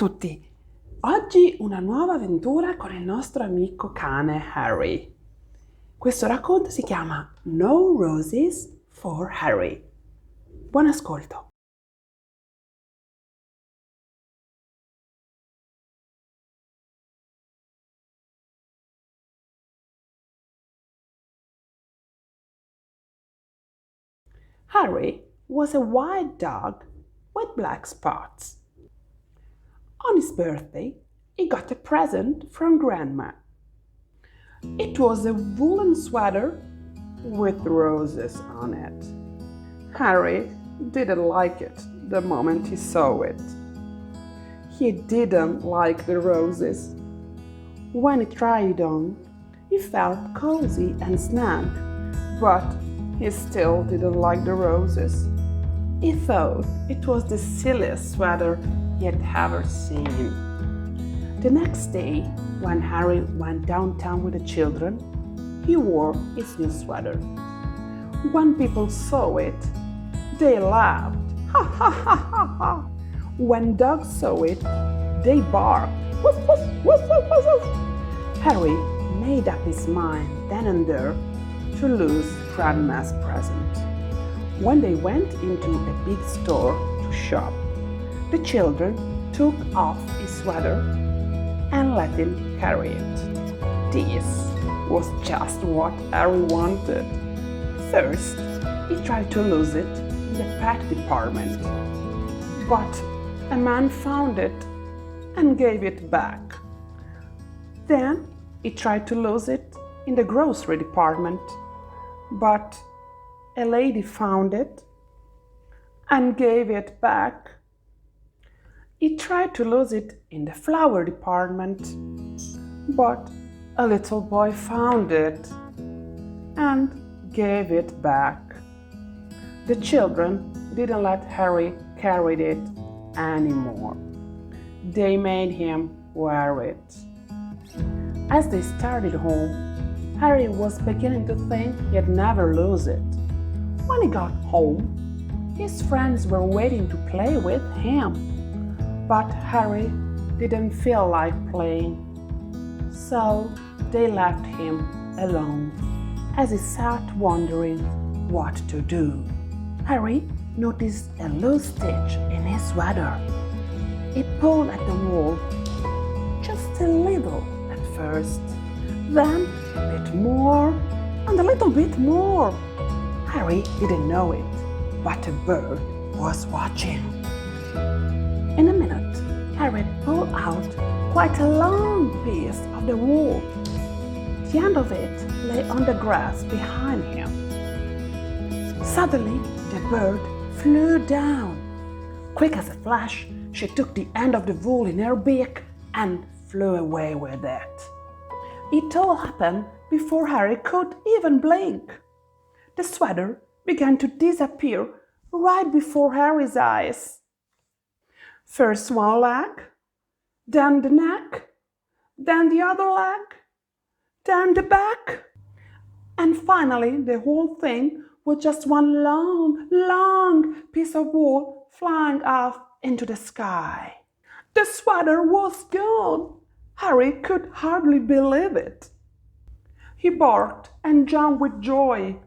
tutti! Oggi una nuova avventura con il nostro amico cane Harry. Questo racconto si chiama No Roses for Harry. Buon ascolto! Harry was a white dog with black spots. On his birthday, he got a present from Grandma. It was a woolen sweater with roses on it. Harry didn't like it the moment he saw it. He didn't like the roses. When he tried it on, he felt cozy and snug, but he still didn't like the roses. He thought it was the silliest sweater he had ever seen. The next day, when Harry went downtown with the children, he wore his new sweater. When people saw it, they laughed. Ha ha ha ha ha! When dogs saw it, they barked. Woof woof woof woof woof woof! Harry made up his mind then and there to lose Grandma's present. When they went into a big store to shop, the children took off his sweater and let him carry it. This was just what Harry wanted. First, he tried to lose it in the pet department, but a man found it and gave it back. Then he tried to lose it in the grocery department, but a lady found it and gave it back. He tried to lose it in the flower department, but a little boy found it and gave it back. The children didn't let Harry carry it anymore. They made him wear it. As they started home, Harry was beginning to think he'd never lose it. When he got home, his friends were waiting to play with him, but Harry didn't feel like playing, so they left him alone as he sat wondering what to do. Harry noticed a loose stitch in his sweater. He pulled at the wool just a little at first, then a bit more and a little bit more. Harry didn't know it, but a bird was watching. In a minute, Harry pulled out quite a long piece of the wool. The end of it lay on the grass behind him. Suddenly, the bird flew down. Quick as a flash, she took the end of the wool in her beak and flew away with it. It all happened before Harry could even blink. The sweater began to disappear right before Harry's eyes. First one leg, then the neck, then the other leg, then the back, and finally the whole thing was just one long piece of wool flying off into the sky. The sweater was gone. Harry could hardly believe it. He barked and jumped with joy.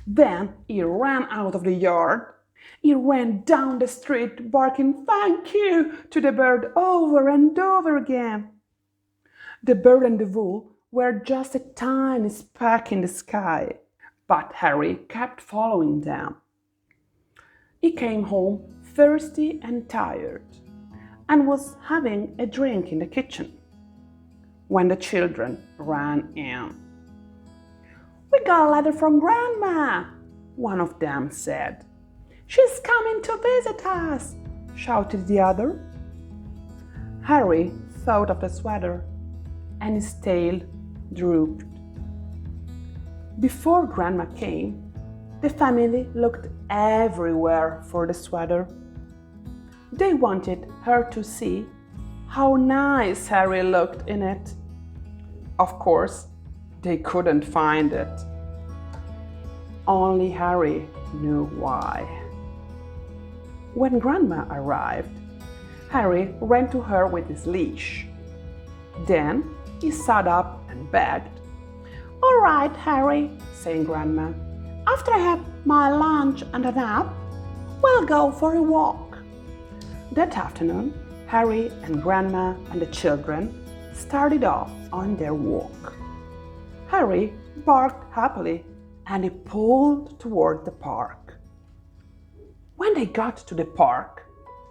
Then he ran out of the yard. He ran down the street barking "Thank you" to the bird over and over again. The bird and the wool were just a tiny speck in the sky, but Harry kept following them. He came home thirsty and tired and was having a drink in the kitchen when the children ran in. "We got a letter from Grandma," one of them said. "She's coming to visit us," shouted the other. Harry thought of the sweater and his tail drooped. Before Grandma came, the family looked everywhere for the sweater. They wanted her to see how nice Harry looked in it. Of course, they couldn't find it. Only Harry knew why. When Grandma arrived, Harry ran to her with his leash. Then he sat up and begged. "All right, Harry," said Grandma. "After I have my lunch and a nap, we'll go for a walk." That afternoon, Harry and Grandma and the children started off on their walk. Harry barked happily and he pulled toward the park. When they got to the park,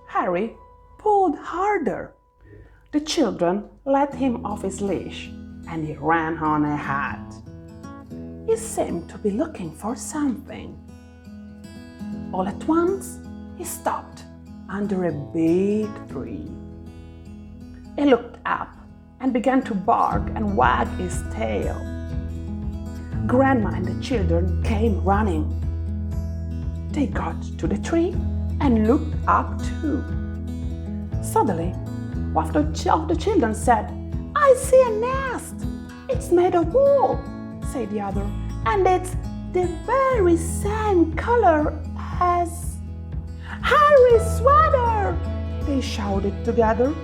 Harry pulled harder. The children let him off his leash and he ran on ahead. He seemed to be looking for something. All at once, he stopped under a big tree. He looked up and began to bark and wag his tail. Grandma and the children came running. They got to the tree and looked up too. Suddenly, one of the children said, "I see a nest. It's made of wool," said the other, "and it's the very same color as Harry's sweater," they shouted together.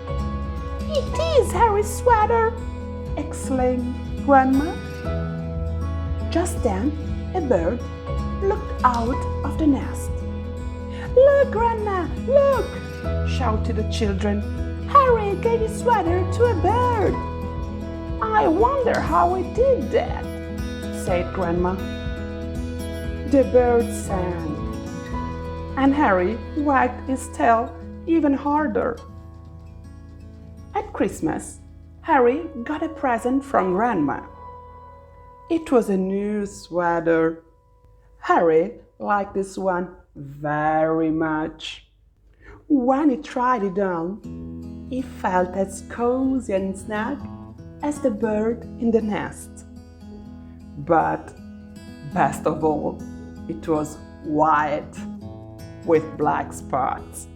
"It is Harry's sweater," exclaimed Grandma. Just then, a bird looked out of the nest. "Look, Grandma, look!" shouted the children. "Harry gave his sweater to a bird." "I wonder how he did that," said Grandma. The bird sang, and Harry wagged his tail even harder. At Christmas, Harry got a present from Grandma. It was a new sweater. Harry liked this one very much. When he tried it on, he felt as cozy and snug as the bird in the nest. But best of all, it was white with black spots.